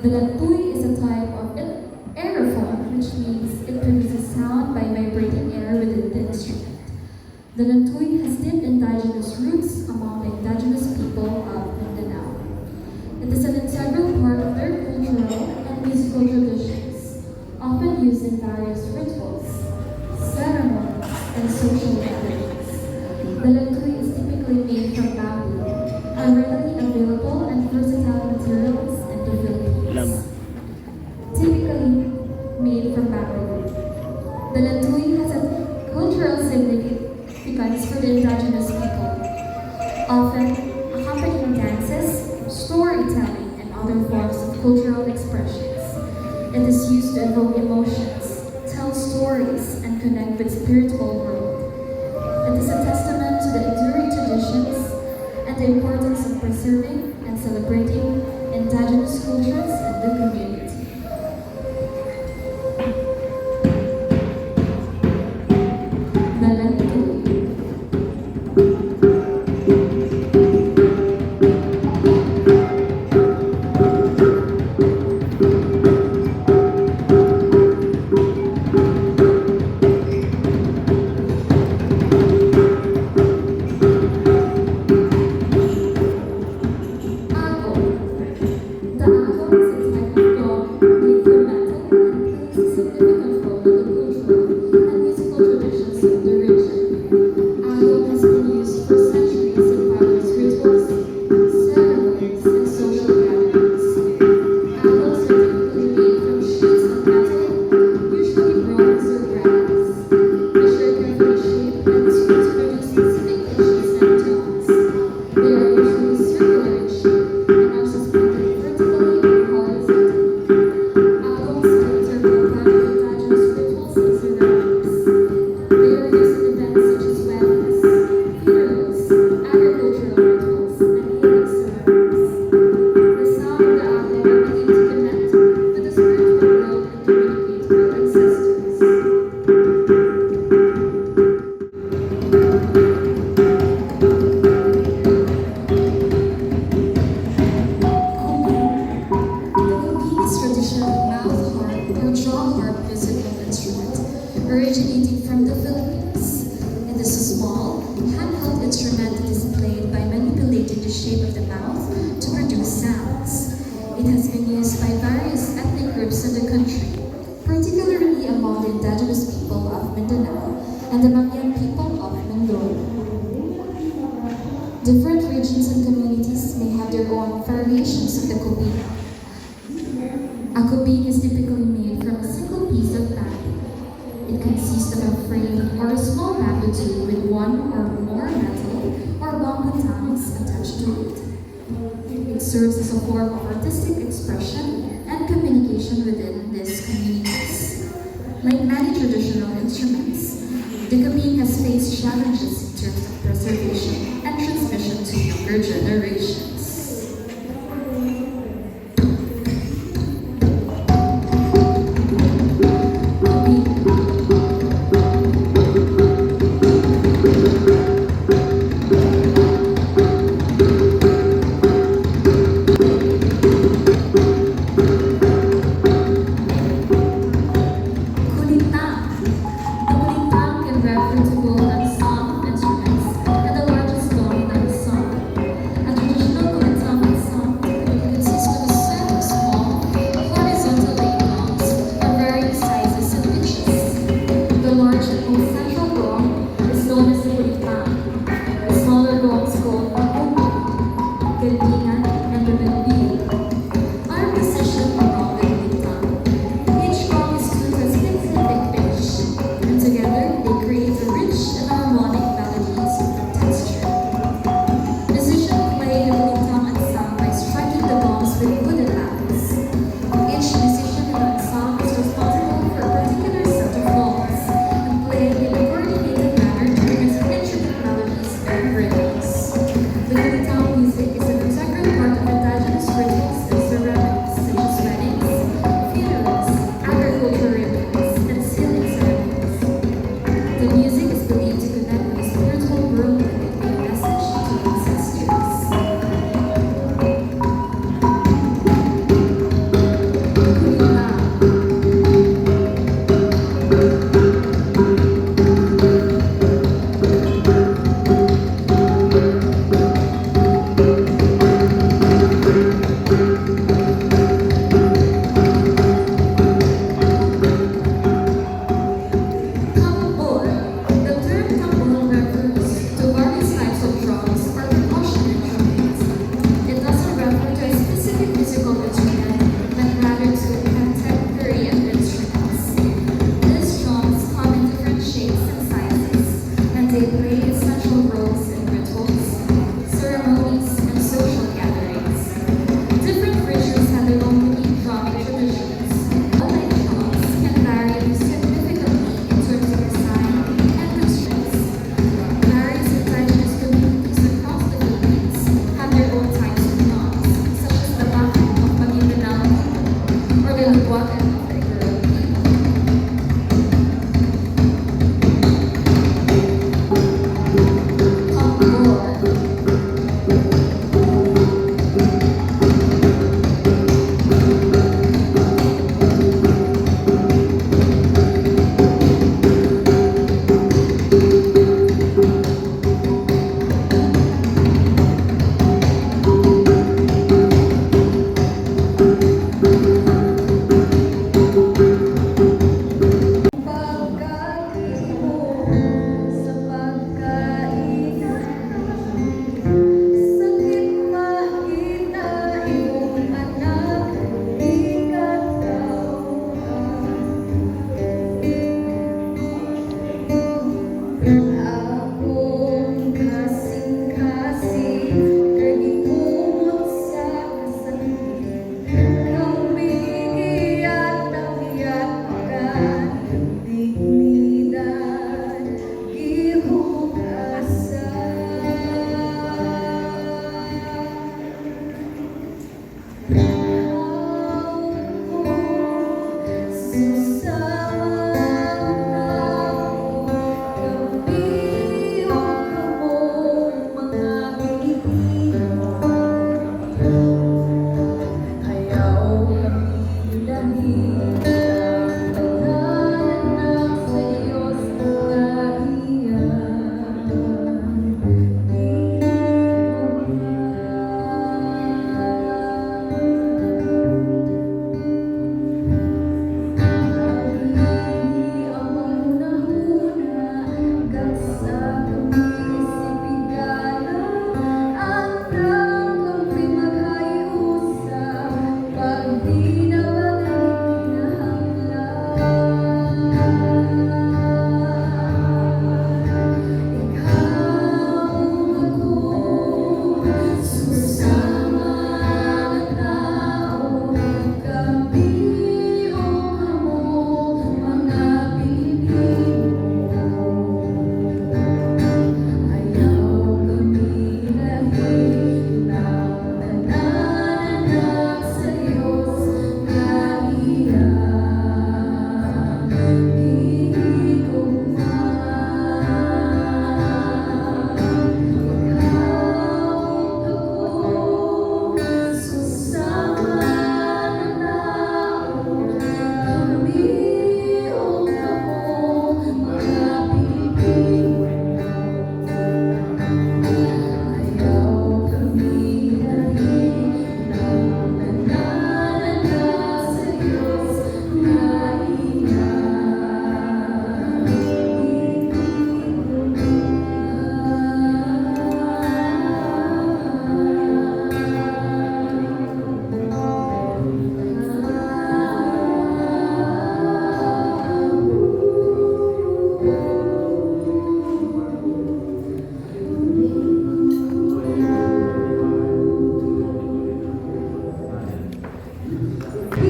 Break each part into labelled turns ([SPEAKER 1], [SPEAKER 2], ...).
[SPEAKER 1] The lantuy is a type of aerophone, which means it produces sound by vibrating air within the instrument. The lantuy has deep indigenous roots among the indigenous people of Mindanao. It is an integral part of their cultural and musical traditions, often used in various rituals, ceremonies, and social gatherings. The lantuy is typically made from bamboo, are readily available and versatile materials in the Philippines. Typically made from bamboo. The lantuy has a cultural significance for the indigenous people, often accompanying dances, storytelling, and other forms of cultural expressions. It is used to evoke emotions, tell stories, and connect with spiritual world. It is a testament to the enduring traditions and the importance of preserving and celebrating indigenous cultures in the community. The lantuy. Originating from the Philippines. It is a small, handheld instrument that is played by manipulating the shape of the mouth to produce sounds. It has been used by various ethnic groups in the country, particularly among the indigenous people of Mindanao and the Mangyan people of Mindoro. Different regions and communities may have their own variations of the kubing. A kubing is typically made from a single piece of bamboo. It consists of a frame or a small bamboo tube with one or more metal or bamboo tongues attached to it. It serves as a form of artistic expression and communication within these communities. Like many traditional instruments, the kubing has faced challenges in terms of preservation and transmission to younger generations.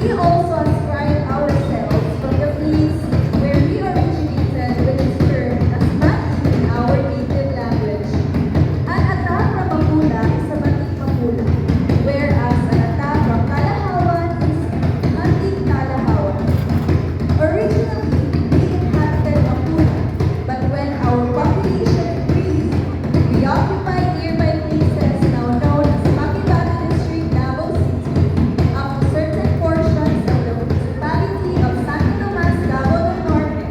[SPEAKER 2] We also ascribe ourselves from the place where we originated, which is termed as Mati in our native language. An ata from Mapula is a Matik Mapula, whereas an ata from Kalahawan is Matik Kalahawan. Originally, we inhabited Mapula, but when our population increased, we occupied nearby places now known as Makibano District, Davao City, up to certain portions of the municipality of Santo Tomas, Davao del Norte,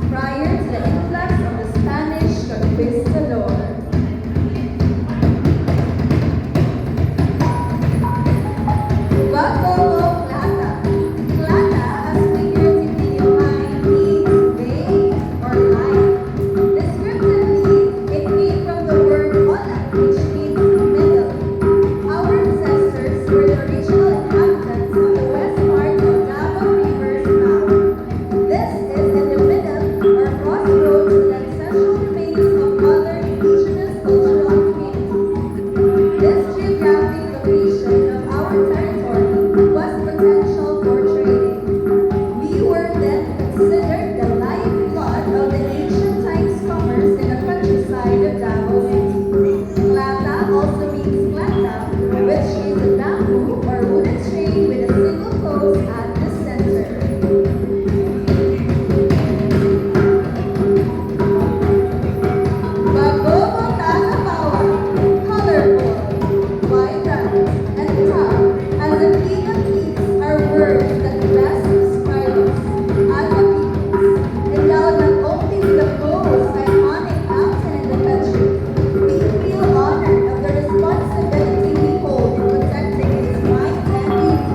[SPEAKER 2] prior to the influx of the Spanish conquistador. Bagogo Plata. Plata, as figuratively defined, means bay or light. Descriptively, it came from the word "ola," which means middle. Our ancestors were the original inhabitants of the west part of Davao River's mouth. This is in the middle or crossroads to the ancestral remains of other indigenous cultural communities. This geographic location of our territory was potential for trading. We were then considered the lifeblood of the ancient times commerce in the countryside of Davao City. Plata also means plata, which is a bamboo or wooden string with a single post at the center. Bagogo Tagapawa, colorful, vibrant, and tough. As a king of kings are words that best describe us as a people. Endowed not only with the most iconic mountain in the country, we feel honored of the responsibility we hold in protecting its might and beauty.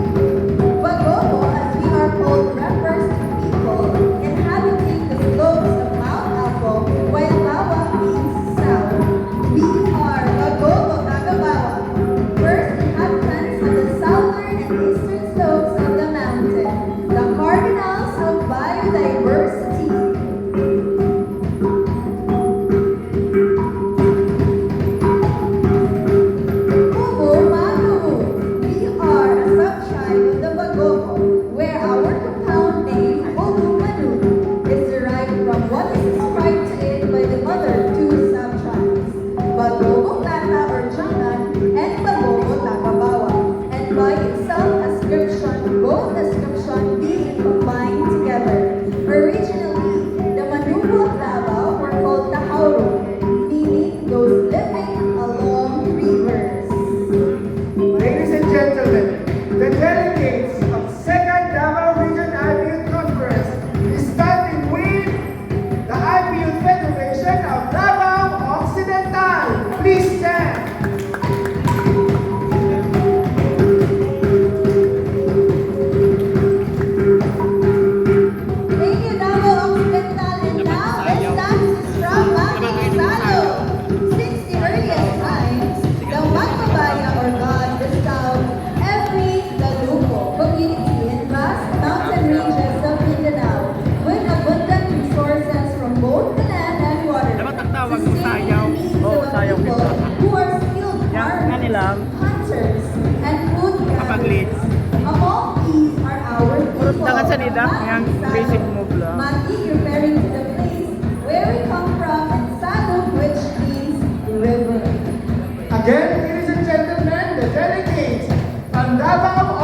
[SPEAKER 2] Bagogo, as we are called, refers to people inhabiting the slopes of Mount Apo, while Bawa means south. We are Bagogo Tagabawa, first inhabitants of the southern and eastern slopes of the mountain, the cardinals of biodiversity. Ubu Manuhu. We are a subtribe of the Bagogo, where our compound name Ubu Manuhu is derived from what is ascribed to it by the other two subtribes, Bagogo Plata or Jangan and Bagogo Tagabawa, and by itself ascription, both ascription being combined together. Originally, the Manuho of Davao were called Tahauro, meaning those living along rivers.
[SPEAKER 3] Ladies and gentlemen, the delegates of Second Davao Region IPU Conference is starting with the IPU Federation of Davao Occidental. Please stand.
[SPEAKER 2] Thank you, Davao Occidental, and now let's dance from Mami Salo. Since the earliest times, the Magpabaya or God bestowed every Galupo community in vast mountain ranges of Mindanao with abundant resources from both the land and water.
[SPEAKER 4] Dapat ang tawag mo
[SPEAKER 2] Sustaining
[SPEAKER 4] sayaw.
[SPEAKER 2] the needs
[SPEAKER 4] Oo,
[SPEAKER 2] of the
[SPEAKER 4] sayaw
[SPEAKER 2] people
[SPEAKER 4] kita.
[SPEAKER 2] who are skilled
[SPEAKER 4] Yan,
[SPEAKER 2] farmers,
[SPEAKER 4] kanilang.
[SPEAKER 2] hunters, and food
[SPEAKER 4] Kapag
[SPEAKER 2] gatherers.
[SPEAKER 4] late.
[SPEAKER 2] Among these are our people.
[SPEAKER 4] Dangan sa nida, yang
[SPEAKER 2] Mami
[SPEAKER 4] basic
[SPEAKER 2] Salo.
[SPEAKER 4] move lang.
[SPEAKER 2] Mati referring to the place where we come from, and Salud, which means river.
[SPEAKER 3] Again, ladies and gentlemen, the delegates from Davao